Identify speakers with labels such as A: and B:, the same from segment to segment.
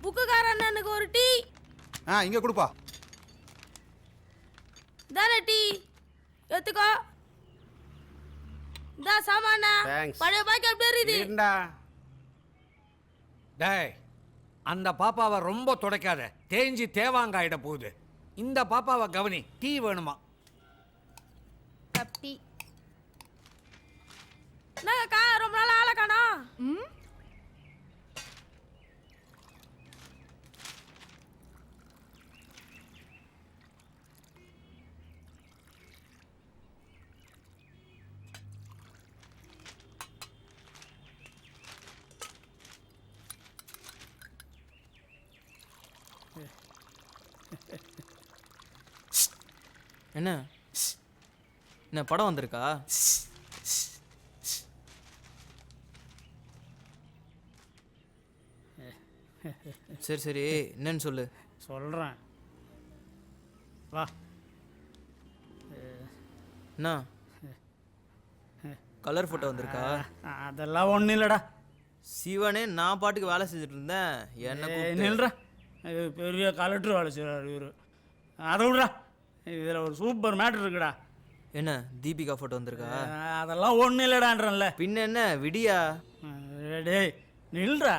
A: புக்குக்கார அண்ணனுக்கு ஒரு டீ.
B: இங்க கொடுப்பா.
A: தானே டீ எடுத்துக்கோ. இந்த சாமான பழைய பாக்கி அப்படியே இருக்குது.
C: டேய், அந்த பாப்பாவை ரொம்ப துடைக்காத, தேஞ்சி தேவாங்காயிட போகுது. இந்த பாப்பாவை கவனி. டீ வேணுமா?
D: டீ.
A: என்னக்கா ரொம்ப நாள் ஆளை காணோம்?
E: என்ன என்ன படம் வந்திருக்கா? சரி சரி, என்னன்னு சொல்லு.
F: சொல்கிறேன், வா.
E: என்ன கலர் ஃபோட்டோ வந்திருக்கா?
F: அதெல்லாம் ஒன்றும் இல்லைடா.
E: சிவனே நான் பாட்டுக்கு வேலை செஞ்சுட்டு இருந்தேன். என்ன
F: நில்றா, பெரிய கலெக்டர் வேலை செய்கிறார் இவர். அதை விட்றா, இதில் ஒரு சூப்பர் மேட்ரு இருக்குடா.
E: என்ன தீபிகா ஃபோட்டோ வந்திருக்கா?
F: அதெல்லாம் ஒன்றும் இல்லைடான்றல.
E: பின்ன என்ன விடியா?
F: டேய் நில்றா,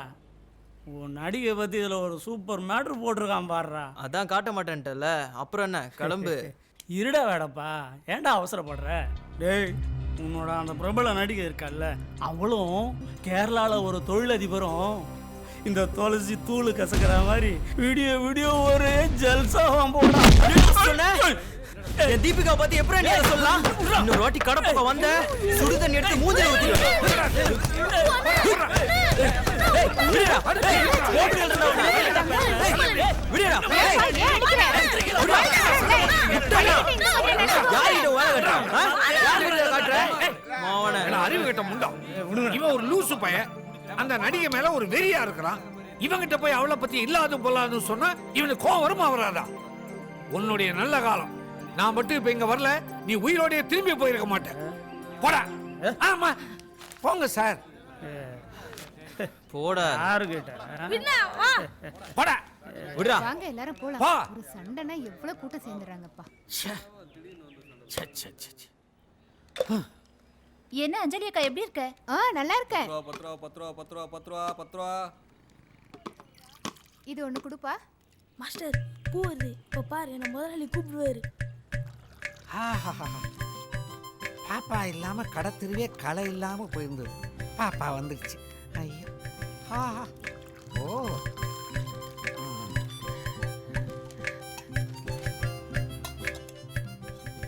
F: உன் நடிகை பற்றி இதில் ஒரு சூப்பர் மேட்ரு போட்டிருக்கான் பாடுறா.
E: அதான் காட்ட மாட்டேன்ட்டல, அப்புறம் என்ன கிளம்பு.
F: இருடா வேடப்பா, ஏன்டா அவசரப்படுற? டேய், உன்னோட அந்த பிரபல நடிகை இருக்கால்ல, அவளும் கேரளாவில் ஒரு தொழிலதிபரும் இந்த துளசி தூளு கசக்கிற மாதிரி வீடியோ ஒரு ஜல்சாவாம் போடுறான்.
E: தீபிகா பத்தி எப்படி நீ சொல்லலாம்? இன்னொரு வாட்டி கடப்பக்க வந்த சுடு தண்ணி எடுத்து மூஞ்சில ஊத்திடுவேன்.
C: அறிவு கட்ட முண்டம். இவன் ஒரு லூசு பையன், அந்த நடிகை மேல ஒரு வெறியா இருக்கிறான். இவங்கிட்ட போய் அவளை பத்தி இல்லாத பொல்லாதுன்னு சொன்னா இவனுக்கு கோவம் வருமா வராதா? உன்னுடைய நல்ல காலம். நான் மட்டும் இப்ப இங்க வரல, நீ உயிரோடைய திரும்பி போயிருக்க மாட்டேன். போடா. ஆமா போங்க சார்.
E: போடா.
F: யாரு கேட்டா?
C: போடா.
E: விடுடா.
D: வாங்க எல்லாரும் போலாம்.
C: வா.
D: ஒரு சண்டைனா எவ்வளவு கூட்டம் சேர்ந்துறாங்கப்பா. என்ன அஞ்சலி அக்கா எப்படி இருக்க? நல்லா இருக்க.
B: 10 ரூபா.
D: இது ஒண்ணு கொடுப்பா.
A: மாஸ்டர் பூ வருது. இப்போ பாரு, என்ன முதலாளி கூப்பிடுவாரு.
C: பாப்பா இல்லாம கடை தெருவே களை இல்லாம போயிருந்தது. பாப்பா வந்துடுச்சு. ஐயோ. ஓ.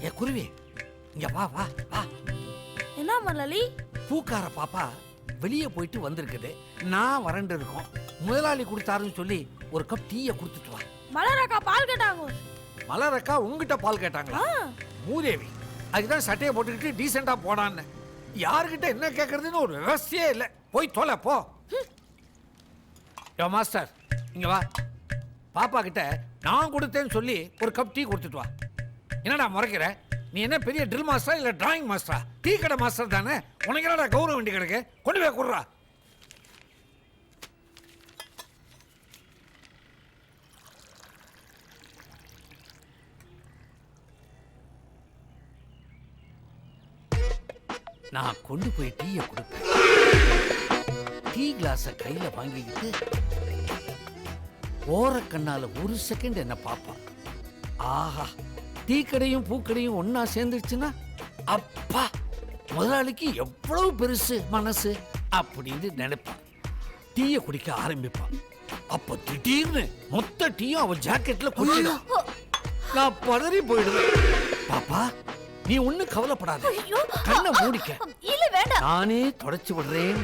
C: ஏ குருவி, இங்க வா வா வா.
A: என்ன முதலாளி?
C: பூக்கார பாப்பா வெளியே போயிட்டு வந்திருக்குது. நான் வறண்டு இருக்கோம். முதலாளி கொடுத்தாருன்னு சொல்லி ஒரு கப் டீயை கொடுத்துட்டு வா.
A: மலரக்கா பால் கேட்டாங்க.
C: மலரக்கா உங்ககிட்ட பால் கேட்டாங்களா? மூதேவி, அதுதான் சட்டையை போட்டுக்கிட்டு டீசெண்டா போடான்னு. யாருக்கிட்ட என்ன கேட்கறதுன்னு ஒரு விவசாயே இல்லை. போய் தொலை போ. யோ மாஸ்டர், இங்க வா. பாப்பா கிட்ட நான் கொடுத்தேன்னு சொல்லி ஒரு கப் டீ கொடுத்துட்டு வா. என்னடா முறைக்கிற? நீ என்ன பெரிய ட்ரில் மாஸ்டரா இல்ல டிராயிங் மாஸ்டரா? டீ கடை மாஸ்டர் தானே. உனக்கு என்னடா கௌரவம் வேண்டி கிடக்கு? கொண்டு போய் கொடுறா. நான் கொண்டு போய் டீயை கொடுப்பேன். டீ கிளாஸை கையில வாங்கிக்கிட்டு ஓரக்கண்ணால ஒரு செகண்ட் என்ன பார்ப்பான். ஆஹா, டீ கடையும் பூக்கடையும் ஒன்னா சேர்ந்துருச்சுன்னா அப்பா முதலாளிக்கு எவ்வளவு பெருசு மனசு அப்படின்னு நினைப்பான். டீயை குடிக்க ஆரம்பிப்பான். அப்ப திடீர்னு மொத்த டீயும் அவன் ஜாக்கெட்ல குடிச்சிடும். நான் பதறி போயிடுவேன். பாப்பா, நீ ஒண்ணு கவலைப்படாத, கண்ணை மூடிக்க.
D: இல்ல வேண்டாம்,
C: நானே தொடச்சு விடுறேன்.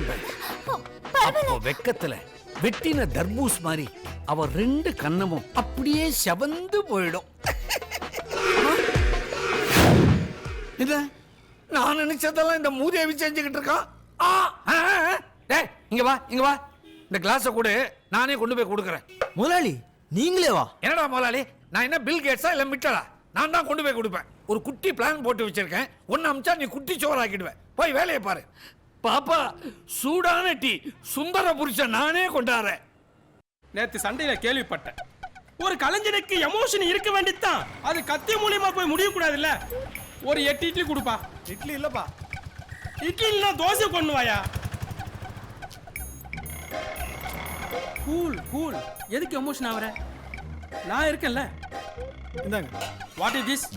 C: அப்போ வெக்கத்துல வெட்டின தர்பூஸ் மாதிரி அவ ரெண்டு கண்ணமும் அப்படியே செவந்து போயிடும். இல்ல, நான் நினைச்சதெல்லாம் இந்த மூதேவி செஞ்சுக்கிட்டு இருக்கான். இங்க வா, இங்க வா. இந்த கிளாஸை கூட நானே கொண்டு போய் கொடுக்குறேன்.
E: முதலாளி நீங்களே வா.
C: என்னடா முதலாளி, நான் என்ன பில் கேட்ஸா இல்ல மிட்டலா? நான் தான் கொண்டு போய் கொடுப்பேன். ஒரு குட்டி பிளான் போட்டு வச்சிருக்கேன். ஒன்னு அமிச்சா நீ குட்டி சோறாக்கிடுவேன். போய் வேலையை பாரு. பாப்பா, சூடான டீ சுந்தர புருஷன் நானே கொண்டாடுறேன்.
G: நேத்து சண்டையில கேள்விப்பட்டேன். ஒரு கலைஞனுக்கு எமோஷன் இருக்க வேண்டியதுதான். அது கத்தி மூலியமா போய் முடியக்கூடாதுல்ல. ஒரு 8 இட்லி கொடுப்பா.
B: இட்லி இல்லப்பா.
G: இட்லி இல்ல தோசை கொண்டு வாயா. Cool cool. எதுக்கு எமோஷன் ஆவற? நான் இருக்கேன்ல.
B: இந்தாங்க.
G: What is this?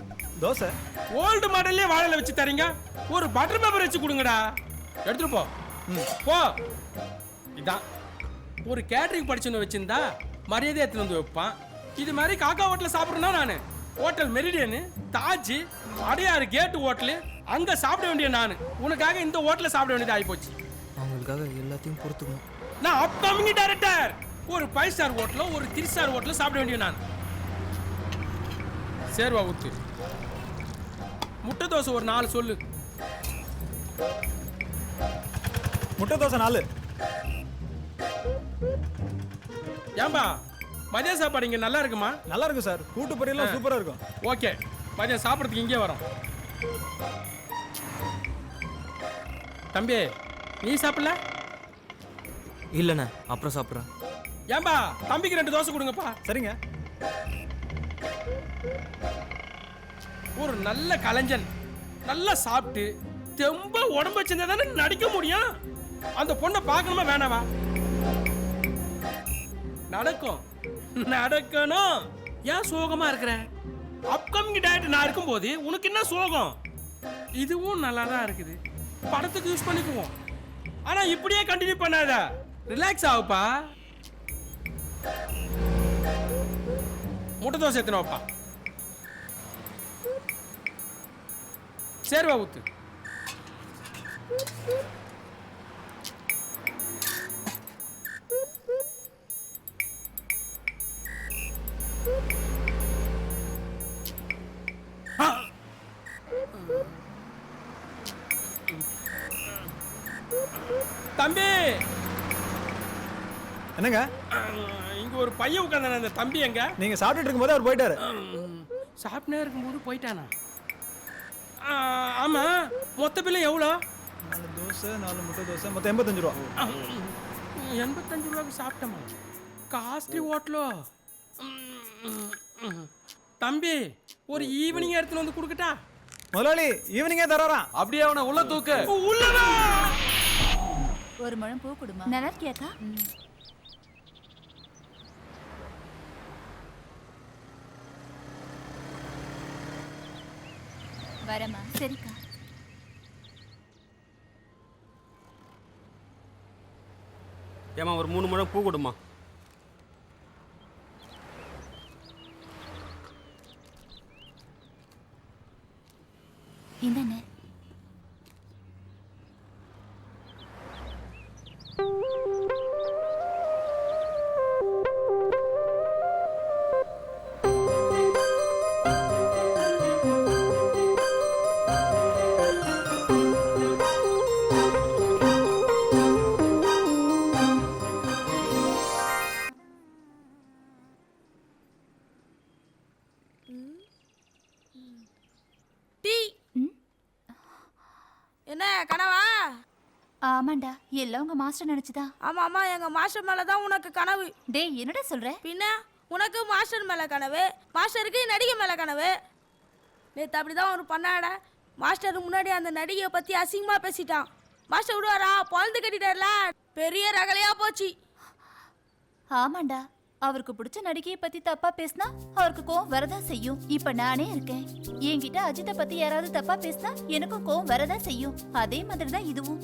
B: Dosa.
G: Old மாடல்லே வாழையில வச்சு தரீங்க. ஒரு பட்டர் பேப்பர் வச்சு கொடுங்கடா. எடுத்துட்டு போ. போ. இதான் ஒரு கேட்டரிங் படிச்சுன்னு வச்சிருந்தா மரியாதை எடுத்துட்டு வந்து வைப்பான். இது மாதிரி காக்கா ஹோட்டலில் சாப்பிட்றேன்னா நான் ஹோட்டல் மெரிடியனு, தாஜ், அடையாறு கேட்டு ஹோட்டலு அங்கே சாப்பிட வேண்டிய நான் உனக்காக இந்த ஹோட்டலில் சாப்பிட வேண்டியது ஆகிப்போச்சு.
E: அவங்களுக்காக எல்லாத்தையும் பொறுத்துக்கணும்.
G: நான் அப்கமிங் டைரக்டர். ஒரு 5 ஸ்டார் ஹோட்டலோ ஒரு 3 ஸ்டார் ஹோட்டலோ சாப்பிட வேண்டிய நான். சேர்வா ஊத்து. முட்டை தோசை ஒரு 4 சொல்லு.
B: முட்டை தோசை 4.
G: ஏம்பா மதிய சாப்பாடு இங்கே நல்லா இருக்குமா?
B: நல்லா இருக்கும் சார். கூட்டு பொரியெல்லாம் சூப்பரா இருக்கும்.
G: ஓகே, மதியம் சாப்பிட்றதுக்கு இங்கே வரோம். தம்பி நீ சாப்பிடல?
E: இல்லைண்ணே, அப்புறம் சாப்பிட்றேன்.
G: ஏம்பா தம்பிக்கு 2 தோசை கொடுங்கப்பா.
B: சரிங்க.
G: ஒரு நல்ல கலைஞன் நல்லா சாப்பிட்டு தெம்ப உடம்பு வச்சிருந்தா தானே நடிக்க முடியும். அந்த பொண்ணை பார்க்கணுமா வேணாவா? நடக்கும், நடக்கணும். ஏன் சோகமா இருக்கிற? அப்கமிங் டைரக்டர் நான் இருக்கும்போது உனக்கு என்ன சோகம்? இதுவும் நல்லா தான் இருக்குது, படத்துக்கு யூஸ் பண்ணிக்குவோம். ஆனா இப்படியே கண்டினியூ பண்ணாத, ரிலாக்ஸ் ஆகுப்பா. முட்டை தோசை எத்தனை வைப்பா. சேர்வா ஊத்து. தம்பி
B: என்னங்க?
G: இங்க ஒரு பையன் உட்கார்ந்தானே, அந்த தம்பி எங்க?
B: நீங்க சாப்பிட்டுட்டு இருக்கும்போது அவர் போயிட்டாரு.
G: சாப்பிட்டே இருக்கும்போது போயிட்டானா? ஆமா, மொத்த பில்ல எவ்வளோ?
B: 4 தோசை 4 முட்டை தோசை மொத்தம் 85 ரூபா.
G: 85 ரூபாய்க்கு சாப்பிட்டோமா? காஸ்ட்லி ஹோட்டலோ? தம்பி ஒரு ஈவினிங் எடுத்துன்னு வந்து கொடுக்கட்டா?
B: முதலாளி ஈவினிங்கே தராராம்.
H: அப்படியே அவனை உள்ள தூக்கு.
G: உள்ளதா?
D: ஒரு முழம் பூ கொடுமா.
A: நல்லா இருக்கியாக்கா?
D: வரமா.
A: சரிக்கா.
H: ஏமா ஒரு 3 முழம் பூ கொடுமா.
D: இந்தண்ணே.
A: டீ. என்ன கனவா?
D: ஆமாண்டா, எல்லாம் உங்க மாஸ்டர் நினைச்சுதான்.
A: ஆமா ஆமா, எங்க மாஸ்டர் மேல தான் உனக்கு கனவு.
D: டேய் என்னடா சொல்ற?
A: பின்ன உனக்கு மாஸ்டர் மேல கனவு, மாஸ்டருக்கு நடிகை மேல கனவு. நேத்து அப்படிதான் ஒரு பண்ணாட மாஸ்டர் முன்னாடி அந்த நடிகையை பத்தி அசிங்கமா பேசிட்டான். மாஸ்டர் விடுவாரா? பொழந்து கட்டிட்டார்ல, பெரிய ரகலையா போச்சு.
D: ஆமாண்டா, அவருக்கு பிடிச்ச நடிகையை பத்தி தப்பா பேசினா அவருக்கு கோவம் வரதான் செய்யும். இப்ப நானே இருக்கேன், என்கிட்ட அஜித்தை பத்தி யாராவது தப்பா பேசினா எனக்கும் கோவம் வரதான் செய்யும். அதே மாதிரி தான் இதுவும்.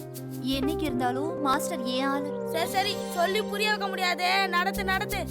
D: என்னைக்கு இருந்தாலும் மாஸ்டர் ஏன் ஆளு.
A: சரி சரி, சொல்லி புரிய வைக்க முடியாதே, நடத்து நடத்து.